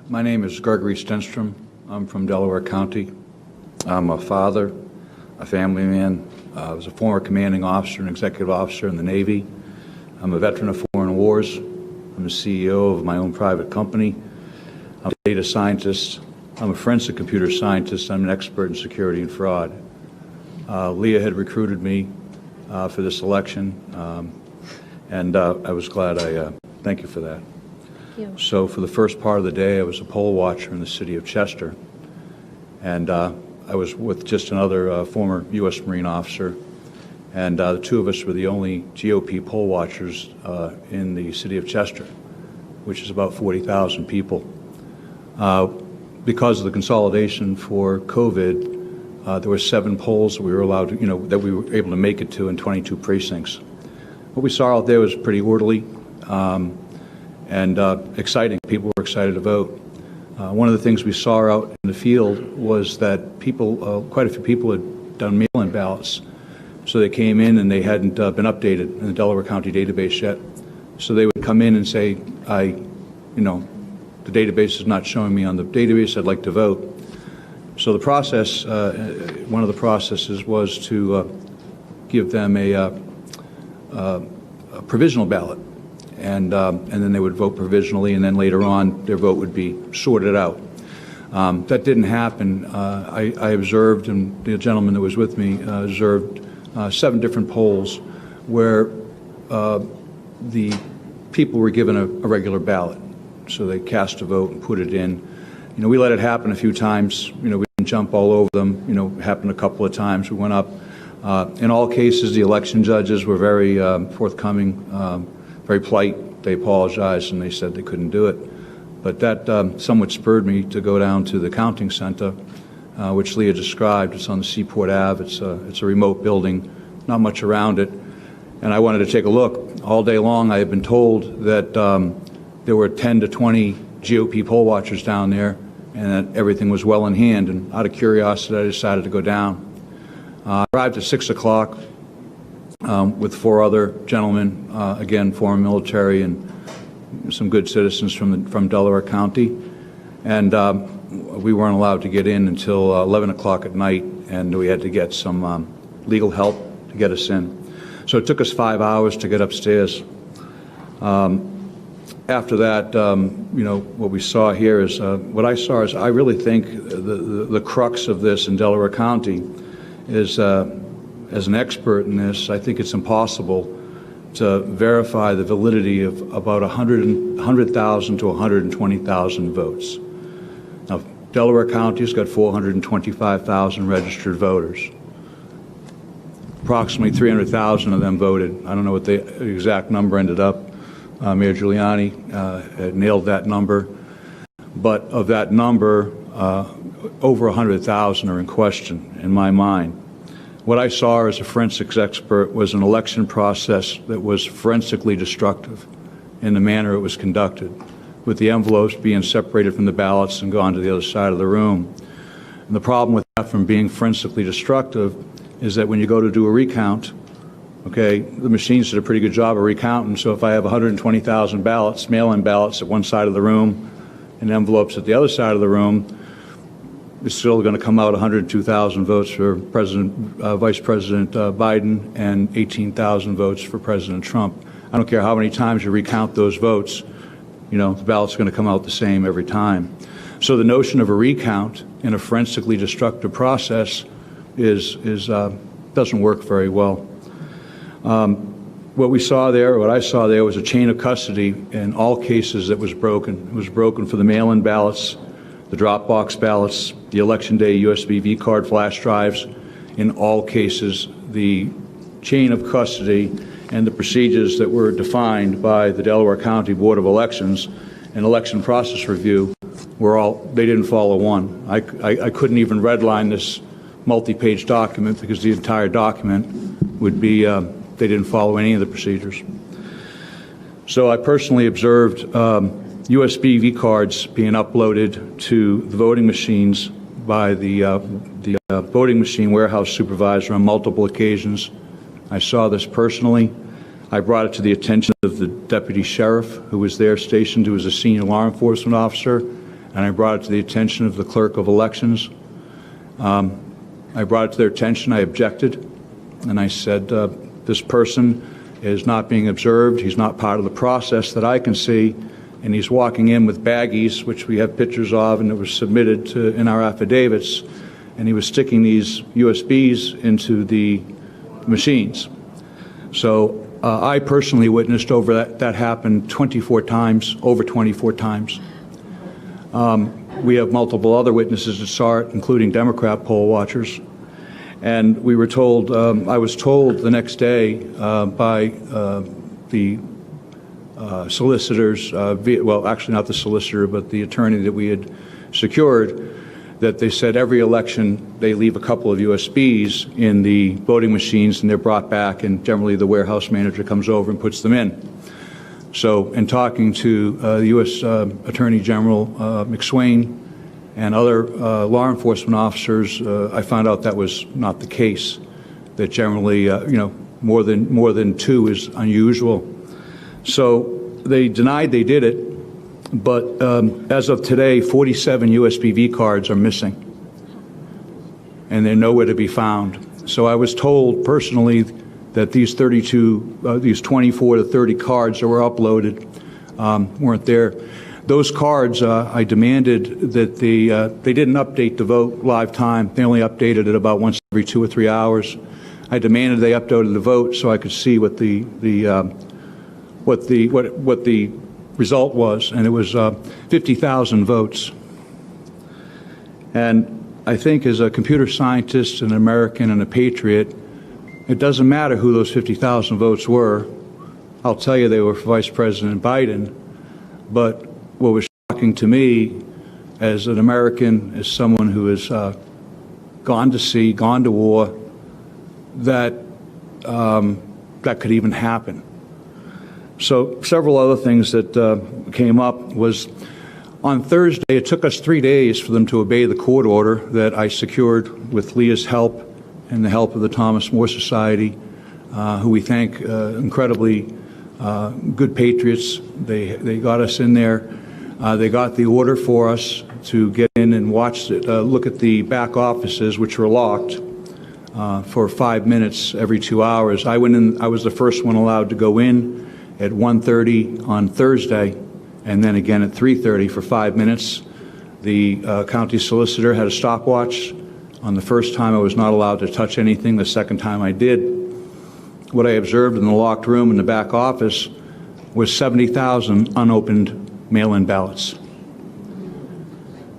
My name is Gregory Stenstrom. I'm from Delaware County. I'm a father, a family man. I was a former commanding officer and executive officer in the Navy. I'm a veteran of foreign wars. I'm the CEO of my own private company. I'm a data scientist. I'm a forensic computer scientist. I'm an expert in security and fraud. Leah had recruited me for this election, and I was glad. Thank you for that. Thank you. So for the first part of the day, I was a poll watcher in the city of Chester, and I was with just another former U.S. Marine officer, and the two of us were the only GOP poll watchers in the city of Chester, which is about 40,000 people. Because of the consolidation for COVID, there were 7 polls that we were allowed to, that we were able to make it to in 22 precincts. What we saw out there was pretty orderly and exciting. People were excited to vote. One of the things we saw out in the field was that people, quite a few people had done mail-in ballots. So they came in and they hadn't been updated in the Delaware County database yet. So they would come in and say, the database is not showing me on the database, I'd like to vote. So the process, one of the processes was to give them a provisional ballot. And then they would vote provisionally, and then later on their vote would be sorted out. That didn't happen. I observed, and the gentleman that was with me observed 7 different polls where the people were given a regular ballot. So they cast a vote and put it in. We let it happen a few times. We didn't jump all over them. It happened a couple of times. We went up. In all cases, the election judges were very forthcoming, very polite. They apologized and they said they couldn't do it. But that somewhat spurred me to go down to the counting center, which Leah described. It's on the Seaport Ave. It's a remote building, not much around it. And I wanted to take a look. All day long I had been told that there were 10 to 20 GOP poll watchers down there and that everything was well in hand. And out of curiosity, I decided to go down. I arrived at 6 o'clock with 4 other gentlemen, again, former military and some good citizens from Delaware County. And we weren't allowed to get in until 11 o'clock at night, and we had to get some legal help to get us in. So it took us 5 hours to get upstairs. After that, what we saw here is, what I saw is I really think the crux of this in Delaware County is, as an expert in this, I think it's impossible to verify the validity of about 100,000 to 120,000 votes. Now, Delaware County's got 425,000 registered voters. Approximately 300,000 of them voted. I don't know what the exact number ended up. Mayor Giuliani nailed that number. But of that number, over 100,000 are in question in my mind. What I saw as a forensics expert was an election process that was forensically destructive in the manner it was conducted, with the envelopes being separated from the ballots and gone to the other side of the room. And the problem with that from being forensically destructive is that when you go to do a recount, okay, the machines did a pretty good job of recounting, so if I have 120,000 ballots, mail-in ballots at one side of the room and envelopes at the other side of the room, it's still going to come out 102,000 votes for Vice President Biden and 18,000 votes for President Trump. I don't care how many times you recount those votes, the ballot's going to come out the same every time. So the notion of a recount in a forensically destructive process doesn't work very well. What I saw there was a chain of custody in all cases that was broken. It was broken for the mail-in ballots, the Dropbox ballots, the Election Day USB V-card flash drives. In all cases, the chain of custody and the procedures that were defined by the Delaware County Board of Elections and Election Process Review they didn't follow one. I couldn't even redline this multi-page document because the entire document would be, they didn't follow any of the procedures. So I personally observed USB V-cards being uploaded to the voting machines by the voting machine warehouse supervisor on multiple occasions. I saw this personally. I brought it to the attention of the deputy sheriff who was there stationed, who was a senior law enforcement officer, and I brought it to the attention of the clerk of elections. I brought it to their attention. I objected, and I said, this person is not being observed. He's not part of the process that I can see, and he's walking in with baggies, which we have pictures of, and it was submitted in our affidavits, and he was sticking these USBs into the machines. So I personally witnessed over that happened 24 times, over 24 times. We have multiple other witnesses that saw it, including Democrat poll watchers. And we were told, I was told the next day by the solicitors, well, actually not the solicitor, but the attorney that we had secured, that they said every election they leave a couple of USBs in the voting machines and they're brought back, and generally the warehouse manager comes over and puts them in. So in talking to the U.S. Attorney General McSwain and other law enforcement officers, I found out that was not the case, that generally, more than two is unusual. So they denied they did it. But as of today, 47 USBV cards are missing, and they're nowhere to be found. So I was told personally that these 24 to 30 cards that were uploaded weren't there. Those cards, I demanded that they didn't update the vote live time. They only updated it about once every 2 or 3 hours. I demanded they uploaded the vote so I could see what the result was, and it was 50,000 votes. And I think as a computer scientist, an American, and a patriot, it doesn't matter who those 50,000 votes were. I'll tell you they were for Vice President Biden. But what was shocking to me as an American, as someone who has gone to sea, gone to war, that that could even happen. So several other things that came up was on Thursday, it took us 3 days for them to obey the court order that I secured with Leah's help and the help of the Thomas More Society, who we thank, incredibly good patriots. They got us in there. They got the order for us to get in and watch it, look at the back offices, which were locked, for 5 minutes every 2 hours. I went in. I was the first one allowed to go in at 1:30 on Thursday, and then again at 3:30 for 5 minutes. The county solicitor had a stopwatch. On the first time, I was not allowed to touch anything. The second time, I did. What I observed in the locked room in the back office was 70,000 unopened mail-in ballots.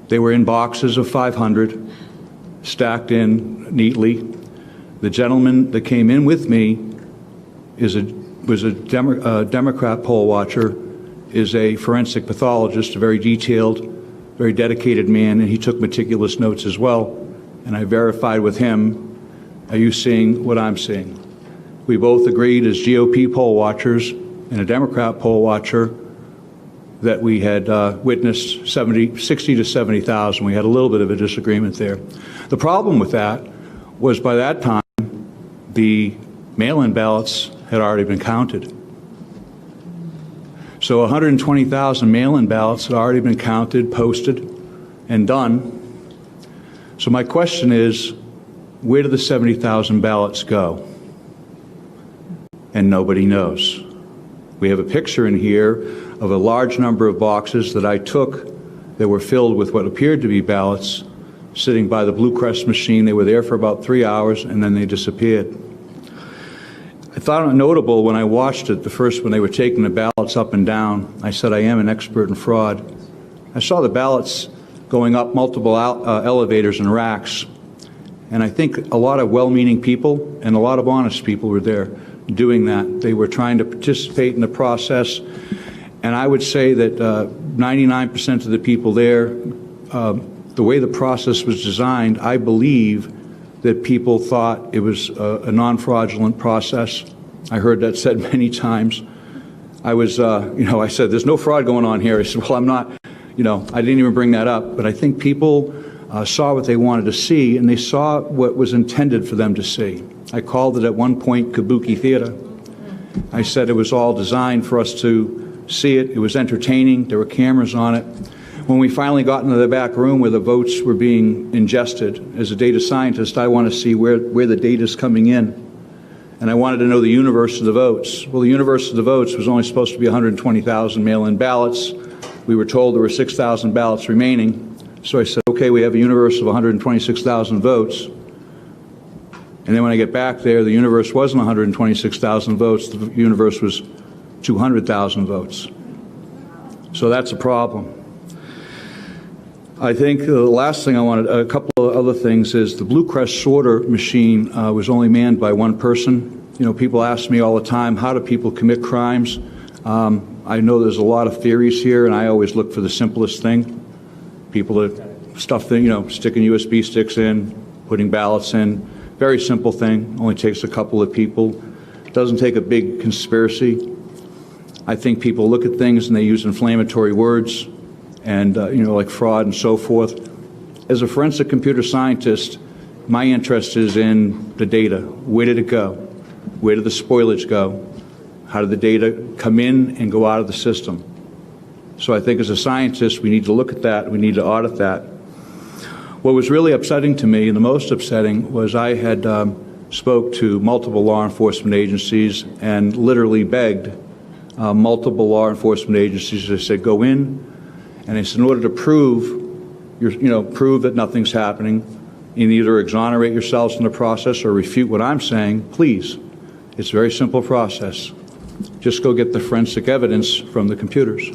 They were in boxes of 500, stacked in neatly. The gentleman that came in with me was a Democrat poll watcher, is a forensic pathologist, a very detailed, very dedicated man, and he took meticulous notes as well. And I verified with him, are you seeing what I'm seeing? We both agreed as GOP poll watchers and a Democrat poll watcher that we had witnessed 60 to 70,000. We had a little bit of a disagreement there. The problem with that was by that time, the mail-in ballots had already been counted. So 120,000 mail-in ballots had already been counted, posted, and done. So my question is, where did the 70,000 ballots go? And nobody knows. We have a picture in here of a large number of boxes that I took that were filled with what appeared to be ballots sitting by the Blue Crest machine. They were there for about 3 hours, and then they disappeared. I thought it notable when I watched it, the first when they were taking the ballots up and down. I said, I am an expert in fraud. I saw the ballots going up multiple elevators and racks, and I think a lot of well-meaning people and a lot of honest people were there doing that. They were trying to participate in the process, and I would say that 99% of the people there, the way the process was designed, I believe that people thought it was a non-fraudulent process. I heard that said many times. I was, I said, there's no fraud going on here. I said, well, I'm not, I didn't even bring that up. But I think people saw what they wanted to see, and they saw what was intended for them to see. I called it at one point Kabuki theater. I said it was all designed for us to see it. It was entertaining. There were cameras on it. When we finally got into the back room where the votes were being ingested, as a data scientist, I want to see where the data is coming in. And I wanted to know the universe of the votes. Well, the universe of the votes was only supposed to be 120,000 mail-in ballots. We were told there were 6,000 ballots remaining. So I said, okay, we have a universe of 126,000 votes. And then when I get back there, the universe wasn't 126,000 votes. The universe was 200,000 votes. So that's a problem. I think the last thing I wanted, a couple of other things, is the Blue Crest sorter machine was only manned by one person. You know, people ask me all the time, how do people commit crimes? I know there's a lot of theories here, and I always look for the simplest thing. People that stuff, you know, sticking USB sticks in, putting ballots in. Very simple thing, only takes a couple of people. Doesn't take a big conspiracy. I think people look at things and they use inflammatory words, and you know, like fraud and so forth. As a forensic computer scientist, my interest is in the data. Where did it go? Where did the spoilage go? How did the data come in and go out of the system? So I think as a scientist, we need to look at that. We need to audit that. What was really upsetting to me, and the most upsetting, was I had spoke to multiple law enforcement agencies and literally begged multiple law enforcement agencies. I said, go in. And I said, in order to prove, prove that nothing's happening, you either exonerate yourselves in the process or refute what I'm saying, please. It's a very simple process. Just go get the forensic evidence from the computers.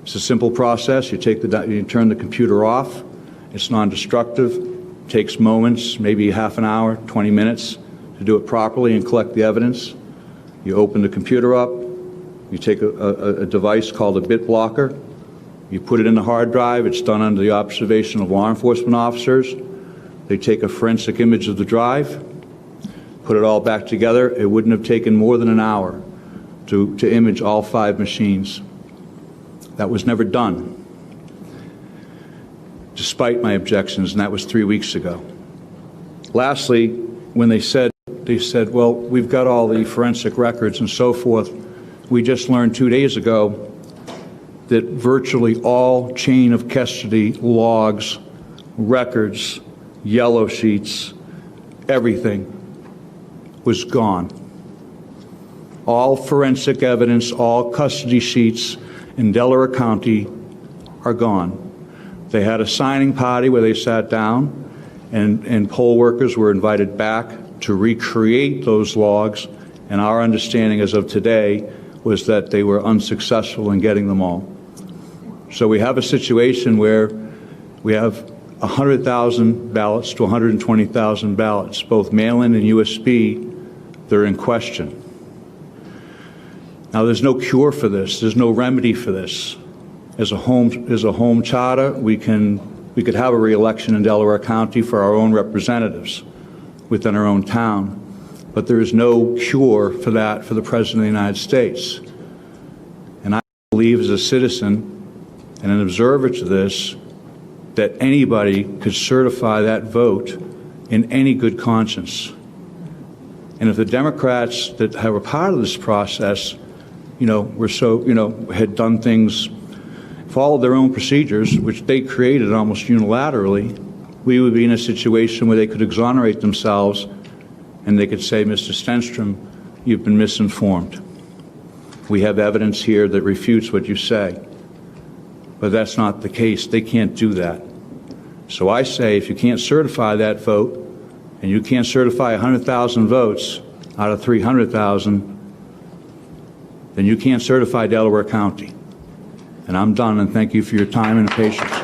It's a simple process. You turn the computer off. It's non-destructive. Takes moments, maybe half an hour, 20 minutes to do it properly and collect the evidence. You open the computer up. You take a device called a bit blocker. You put it in the hard drive. It's done under the observation of law enforcement officers. They take a forensic image of the drive, put it all back together. It wouldn't have taken more than an hour to image all 5 machines. That was never done, despite my objections, and that was 3 weeks ago. Lastly, when they said, well, we've got all the forensic records and so forth. We just learned 2 days ago that virtually all chain of custody logs, records, yellow sheets, everything was gone. All forensic evidence, all custody sheets in Delaware County are gone. They had a signing party where they sat down, and poll workers were invited back to recreate those logs, and our understanding as of today was that they were unsuccessful in getting them all. So we have a situation where we have 100,000 ballots to 120,000 ballots, both mail-in and USB, that are in question. Now, there's no cure for this. There's no remedy for this. As a home charter, we could have a re-election in Delaware County for our own representatives within our own town, but there is no cure for that for the President of the United States. And I believe, as a citizen and an observer to this, that anybody could certify that vote in any good conscience. And if the Democrats that were part of this process, had done things, followed their own procedures, which they created almost unilaterally, we would be in a situation where they could exonerate themselves and they could say, Mr. Stenstrom, you've been misinformed. We have evidence here that refutes what you say. But that's not the case. They can't do that. So I say, if you can't certify that vote, and you can't certify 100,000 votes out of 300,000, then you can't certify Delaware County. And I'm done, and thank you for your time and patience.